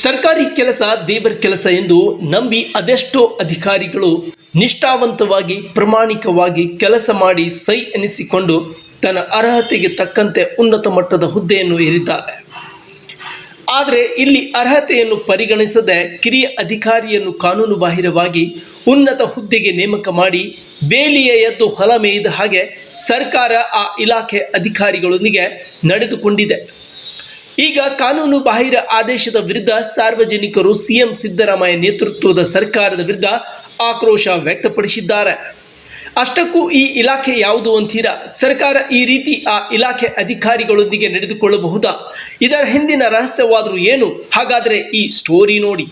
ಸರ್ಕಾರಿ ಕೆಲಸ ದೇವರ ಕೆಲಸ ಎಂದು ನಂಬಿ ಅದೆಷ್ಟೋ ಅಧಿಕಾರಿಗಳು ನಿಷ್ಠಾವಂತವಾಗಿ ಪ್ರಾಮಾಣಿಕವಾಗಿ ಕೆಲಸ ಮಾಡಿ ಸೈ ಎನಿಸಿಕೊಂಡು ತನ್ನ ಅರ್ಹತೆಗೆ ತಕ್ಕಂತೆ ಉನ್ನತ ಮಟ್ಟದ ಹುದ್ದೆಯನ್ನು ಏರಿದ್ದಾರೆ. ಆದರೆ ಇಲ್ಲಿ ಅರ್ಹತೆಯನ್ನು ಪರಿಗಣಿಸದೆ ಕಿರಿಯ ಅಧಿಕಾರಿಯನ್ನು ಕಾನೂನು ಬಾಹಿರವಾಗಿ ಉನ್ನತ ಹುದ್ದೆಗೆ ನೇಮಕ ಮಾಡಿ ಬೇಲಿಯ ಎದ್ದು ಹೊಲ ಮೇಯ್ದ ಹಾಗೆ ಸರ್ಕಾರ ಆ ಇಲಾಖೆ ಅಧಿಕಾರಿಗಳೊಂದಿಗೆ ನಡೆದುಕೊಂಡಿದೆ. ಈಗ ಕಾನೂನು ಬಾಹಿರ ಆದೇಶದ ವಿರುದ್ಧ ಸಾರ್ವಜನಿಕರು ಸಿಎಂ ಸಿದ್ದರಾಮಯ್ಯ ನೇತೃತ್ವದ ಸರ್ಕಾರದ ವಿರುದ್ಧ ಆಕ್ರೋಶ ವ್ಯಕ್ತಪಡಿಸಿದ್ದಾರೆ. ಅಷ್ಟಕ್ಕೂ ಈ ಇಲಾಖೆ ಯಾವುದು ಅಂತೀರಾ? ಸರ್ಕಾರ ಈ ರೀತಿ ಆ ಇಲಾಖೆ ಅಧಿಕಾರಿಗಳೊಂದಿಗೆ ನಡೆದುಕೊಳ್ಳಬಹುದಾ? ಇದರ ಹಿಂದಿನ ರಹಸ್ಯವಾದರೂ ಏನು? ಹಾಗಾದರೆ ಈ ಸ್ಟೋರಿ ನೋಡಿ.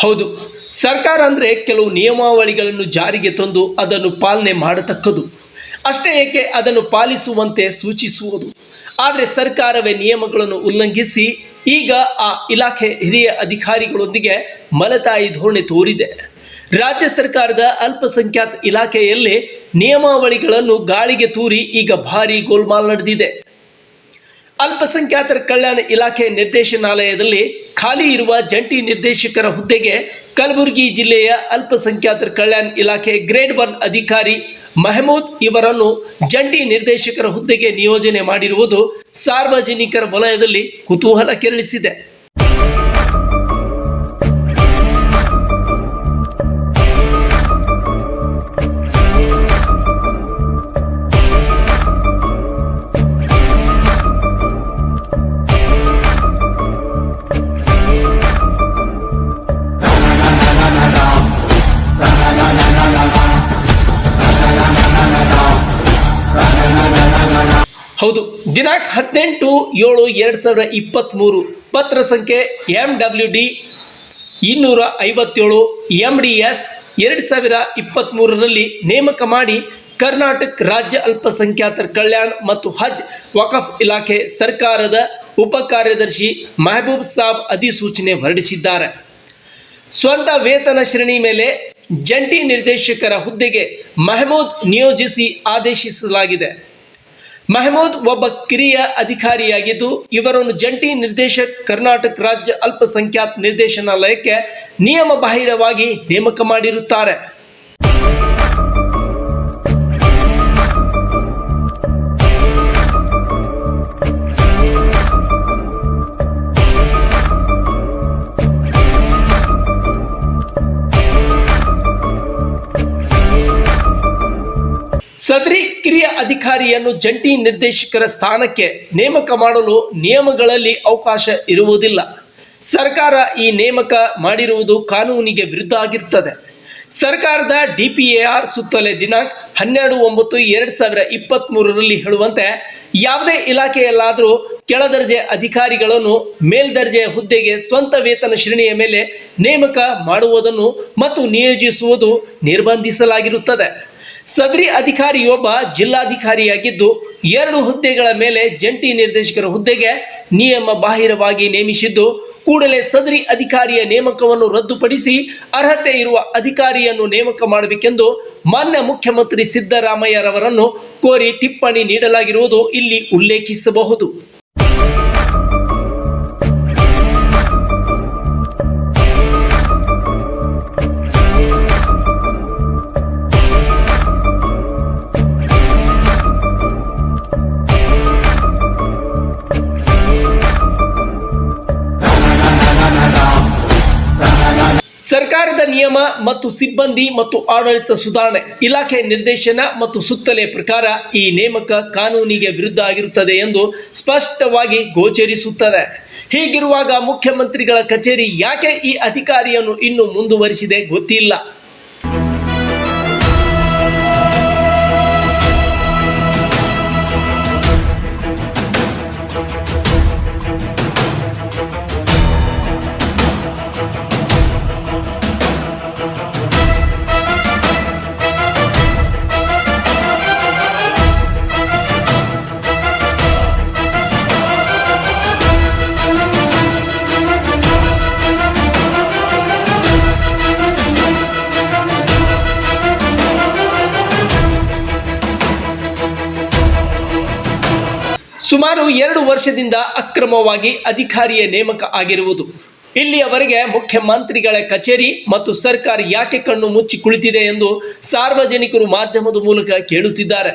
ಹೌದು, ಸರ್ಕಾರ ಅಂದರೆ ಕೆಲವು ನಿಯಮಾವಳಿಗಳನ್ನು ಜಾರಿಗೆ ತಂದು ಅದನ್ನು ಪಾಲನೆ ಮಾಡತಕ್ಕದು. ಅಷ್ಟೇ ಏಕೆ ಅದನ್ನು ಪಾಲಿಸುವಂತೆ ಸೂಚಿಸುವುದು. ಆದರೆ ಸರ್ಕಾರವೇ ನಿಯಮಗಳನ್ನು ಉಲ್ಲಂಘಿಸಿ ಈಗ ಆ ಇಲಾಖೆ ಹಿರಿಯ ಅಧಿಕಾರಿಗಳೊಂದಿಗೆ ಮಲತಾಯಿ ಧೋರಣೆ ತೋರಿದೆ. ರಾಜ್ಯ ಸರ್ಕಾರದ ಅಲ್ಪಸಂಖ್ಯಾತ ಇಲಾಖೆಯಲ್ಲಿ ನಿಯಮಾವಳಿಗಳನ್ನು ಗಾಳಿಗೆ ತೂರಿ ಈಗ ಭಾರೀ ಗೋಲ್ಮಾಲ್ ನಡೆದಿದೆ. ಅಲ್ಪಸಂಖ್ಯಾತರ ಕಲ್ಯಾಣ ಇಲಾಖೆ ನಿರ್ದೇಶನಾಲಯದಲ್ಲಿ ಖಾಲಿ ಇರುವ ಜಂಟಿ ನಿರ್ದೇಶಕರ ಹುದ್ದೆಗೆ ಕಲಬುರಗಿ ಜಿಲ್ಲೆಯ ಅಲ್ಪಸಂಖ್ಯಾತರ ಕಲ್ಯಾಣ ಇಲಾಖೆ ಗ್ರೇಡ್ 1 ಅಧಿಕಾರಿ ಮೆಹಮೂದ್ ಇವರನ್ನು ಜಂಟಿ ನಿರ್ದೇಶಕರ ಹುದ್ದೆಗೆ ನಿಯೋಜನೆ ಮಾಡಿರುವುದು ಸಾರ್ವಜನಿಕರ ವಲಯದಲ್ಲಿ ಕುತೂಹಲ ಕೆರಳಿಸಿದೆ. ಹೌದು, ದಿನಾಂಕ 18/7/2023 ಪತ್ರ ಸಂಖ್ಯೆ MWD 257 MDS 2023ರಲ್ಲಿ ನೇಮಕ ಮಾಡಿ ಕರ್ನಾಟಕ ರಾಜ್ಯ ಅಲ್ಪಸಂಖ್ಯಾತರ ಕಲ್ಯಾಣ ಮತ್ತು ಹಜ್ ವಕಫ್ ಇಲಾಖೆ ಸರ್ಕಾರದ ಉಪ ಕಾರ್ಯದರ್ಶಿ ಮೆಹಬೂಬ್ ಸಾಬ್ ಅಧಿಸೂಚನೆ ಹೊರಡಿಸಿದ್ದಾರೆ. ಸ್ವಂತ ವೇತನ ಶ್ರೇಣಿ ಮೇಲೆ ಜಂಟಿ ನಿರ್ದೇಶಕರ ಹುದ್ದೆಗೆ ಮೆಹಮೂದ್ ನಿಯೋಜಿಸಿ ಆದೇಶಿಸಲಾಗಿದೆ. ಮೆಹಮೂದ್ ಒಬ್ಬ ಕಿರಿಯ ಅಧಿಕಾರಿಯಾಗಿದ್ದು ಇವರನ್ನು ಜಂಟಿ ನಿರ್ದೇಶಕ ಕರ್ನಾಟಕ ರಾಜ್ಯ ಅಲ್ಪಸಂಖ್ಯಾತ ನಿರ್ದೇಶನಾಲಯಕ್ಕೆ ನಿಯಮ ಬಾಹಿರವಾಗಿ ನೇಮಕ ಮಾಡಿರುತ್ತಾರೆ. ಸದರಿ ಕಿರಿಯ ಅಧಿಕಾರಿಯನ್ನು ಜಂಟಿ ನಿರ್ದೇಶಕರ ಸ್ಥಾನಕ್ಕೆ ನೇಮಕ ಮಾಡಲು ನಿಯಮಗಳಲ್ಲಿ ಅವಕಾಶ ಇರುವುದಿಲ್ಲ. ಸರ್ಕಾರ ಈ ನೇಮಕ ಮಾಡಿರುವುದು ಕಾನೂನಿಗೆ ವಿರುದ್ಧ ಆಗಿರುತ್ತದೆ. ಸರ್ಕಾರದ DPAR ಸುತ್ತೋಲೆ ದಿನಾಂಕ 12/9/2023ರಲ್ಲಿ ಹೇಳುವಂತೆ ಯಾವುದೇ ಇಲಾಖೆಯಲ್ಲಾದರೂ ಕೆಳದರ್ಜೆ ಅಧಿಕಾರಿಗಳನ್ನು ಮೇಲ್ದರ್ಜೆಯ ಹುದ್ದೆಗೆ ಸ್ವಂತ ವೇತನ ಶ್ರೇಣಿಯ ಮೇಲೆ ನೇಮಕ ಮಾಡುವುದನ್ನು ಮತ್ತು ನಿಯೋಜಿಸುವುದು ನಿರ್ಬಂಧಿಸಲಾಗಿರುತ್ತದೆ. ಸದರಿ ಅಧಿಕಾರಿಯೊಬ್ಬ ಜಿಲ್ಲಾಧಿಕಾರಿಯಾಗಿದ್ದು 2 ಹುದ್ದೆಗಳ ಮೇಲೆ ಜಂಟಿ ನಿರ್ದೇಶಕರ ಹುದ್ದೆಗೆ ನಿಯಮ ಬಾಹಿರವಾಗಿ ನೇಮಿಸಿದ್ದು ಕೂಡಲೇ ಸದರಿ ಅಧಿಕಾರಿಯ ನೇಮಕವನ್ನು ರದ್ದುಪಡಿಸಿ ಅರ್ಹತೆ ಇರುವ ಅಧಿಕಾರಿಯನ್ನು ನೇಮಕ ಮಾಡಬೇಕೆಂದು ಮಾನ್ಯ ಮುಖ್ಯಮಂತ್ರಿ ಸಿದ್ದರಾಮಯ್ಯರವರನ್ನು ಕೋರಿ ಟಿಪ್ಪಣಿ ನೀಡಲಾಗಿರುವುದು ಇಲ್ಲಿ ಉಲ್ಲೇಖಿಸಬಹುದು. ಸರ್ಕಾರ ಸರ್ಕಾರದ ನಿಯಮ ಮತ್ತು ಸಿಬ್ಬಂದಿ ಮತ್ತು ಆಡಳಿತ ಸುಧಾರಣೆ ಇಲಾಖೆ ನಿರ್ದೇಶನ ಮತ್ತು ಸುತ್ತೋಲೆ ಪ್ರಕಾರ ಈ ನೇಮಕ ಕಾನೂನಿಗೆ ವಿರುದ್ಧ ಆಗಿರುತ್ತದೆ ಎಂದು ಸ್ಪಷ್ಟವಾಗಿ ಗೋಚರಿಸುತ್ತದೆ. ಹೀಗಿರುವಾಗ ಮುಖ್ಯಮಂತ್ರಿಗಳ ಕಚೇರಿ ಯಾಕೆ ಈ ಅಧಿಕಾರಿಯನ್ನು ಇನ್ನೂ ಮುಂದುವರಿಸಿದೆ ಗೊತ್ತಿಲ್ಲ. ಸುಮಾರು 2 ವರ್ಷದಿಂದ ಅಕ್ರಮವಾಗಿ ಅಧಿಕಾರಿಯ ನೇಮಕ ಆಗಿರುವುದು. ಇಲ್ಲಿಯವರೆಗೆ ಮುಖ್ಯಮಂತ್ರಿಗಳ ಕಚೇರಿ ಮತ್ತು ಸರ್ಕಾರ ಯಾಕೆ ಕಣ್ಣು ಮುಚ್ಚಿ ಕುಳಿತಿದೆ ಎಂದು ಸಾರ್ವಜನಿಕರು ಮಾಧ್ಯಮದ ಮೂಲಕ ಕೇಳುತ್ತಿದ್ದಾರೆ.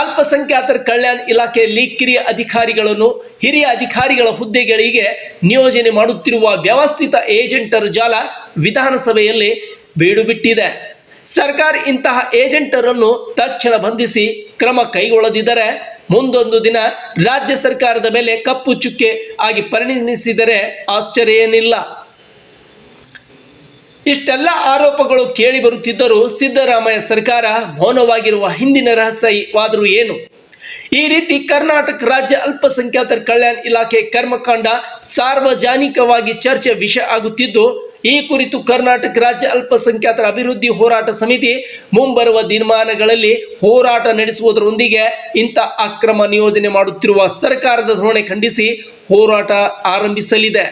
ಅಲ್ಪಸಂಖ್ಯಾತರ ಕಲ್ಯಾಣ ಇಲಾಖೆಯಲ್ಲಿ ಕಿರಿಯ ಅಧಿಕಾರಿಗಳನ್ನು ಹಿರಿಯ ಅಧಿಕಾರಿಗಳ ಹುದ್ದೆಗಳಿಗೆ ನಿಯೋಜನೆ ಮಾಡುತ್ತಿರುವ ವ್ಯವಸ್ಥಿತ ಏಜೆಂಟರ ಜಾಲ ವಿಧಾನಸಭೆಯಲ್ಲಿ ಬೀಡುಬಿಟ್ಟಿದೆ. ಸರ್ಕಾರ ಇಂತಹ ಏಜೆಂಟರನ್ನು ತಕ್ಷಣ ಬಂಧಿಸಿ ಕ್ರಮ ಕೈಗೊಳ್ಳದಿದ್ದರೆ ಮುಂದೊಂದು ದಿನ ರಾಜ್ಯ ಸರ್ಕಾರದ ಮೇಲೆ ಕಪ್ಪು ಚುಕ್ಕೆ ಆಗಿ ಪರಿಣಮಿಸಿದರೆ ಆಶ್ಚರ್ಯ ಏನಿಲ್ಲ. ಇಷ್ಟೆಲ್ಲ ಆರೋಪಗಳು ಕೇಳಿ ಬರುತ್ತಿದ್ದರೂ ಸಿದ್ದರಾಮಯ್ಯ ಸರ್ಕಾರ ಮೌನವಾಗಿರುವ ಹಿಂದಿನ ರಹಸ್ಯವಾದರೂ ಏನು? ಈ ರೀತಿ ಕರ್ನಾಟಕ ರಾಜ್ಯ ಅಲ್ಪಸಂಖ್ಯಾತರ ಕಲ್ಯಾಣ ಇಲಾಖೆ ಕರ್ಮಕಾಂಡ ಸಾರ್ವಜನಿಕವಾಗಿ ಚರ್ಚೆ ವಿಷಯ ಆಗುತ್ತಿದ್ದು, ಈ ಕುರಿತು ಕರ್ನಾಟಕ ರಾಜ್ಯ ಅಲ್ಪಸಂಖ್ಯಾತರ ಅಭಿವೃದ್ಧಿ ಹೋರಾಟ ಸಮಿತಿ ಮುಂಬರುವ ದಿನಮಾನಗಳಲ್ಲಿ ಹೋರಾಟ ನಡೆಸುವುದರೊಂದಿಗೆ ಇಂಥ ಅಕ್ರಮ ನಿಯೋಜನೆ ಮಾಡುತ್ತಿರುವ ಸರ್ಕಾರದ ಧೋರಣೆ ಖಂಡಿಸಿ ಹೋರಾಟ ಆರಂಭಿಸಲಿದೆ.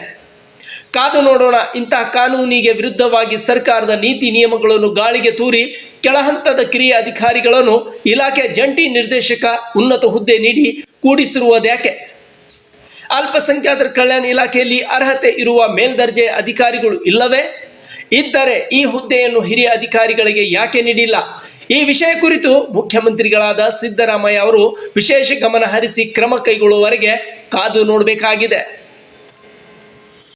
ಕಾದು ನೋಡೋಣ. ಇಂತಹ ಕಾನೂನಿಗೆ ವಿರುದ್ಧವಾಗಿ ಸರ್ಕಾರದ ನೀತಿ ನಿಯಮಗಳನ್ನು ಗಾಳಿಗೆ ತೂರಿ ಕೆಳಹಂತದ ಕಿರಿಯ ಅಧಿಕಾರಿಗಳನ್ನು ಇಲಾಖೆ ಜಂಟಿ ನಿರ್ದೇಶಕ ಉನ್ನತ ಹುದ್ದೆ ನೀಡಿ ಕೂಡಿಸಿರುವುದ್ಯಾಕೆ? ಅಲ್ಪಸಂಖ್ಯಾತರ ಕಲ್ಯಾಣ ಇಲಾಖೆಯಲ್ಲಿ ಅರ್ಹತೆ ಇರುವ ಮೇಲ್ದರ್ಜೆಯ ಅಧಿಕಾರಿಗಳು ಇಲ್ಲವೇ? ಇದ್ದರೆ ಈ ಹುದ್ದೆಯನ್ನು ಹಿರಿಯ ಅಧಿಕಾರಿಗಳಿಗೆ ಯಾಕೆ ನೀಡಿಲ್ಲ? ಈ ವಿಷಯ ಕುರಿತು ಮುಖ್ಯಮಂತ್ರಿಗಳಾದ ಸಿದ್ದರಾಮಯ್ಯ ಅವರು ವಿಶೇಷ ಗಮನ ಹರಿಸಿ ಕ್ರಮ ಕೈಗೊಳ್ಳುವವರೆಗೆ ಕಾದು ನೋಡಬೇಕಾಗಿದೆ.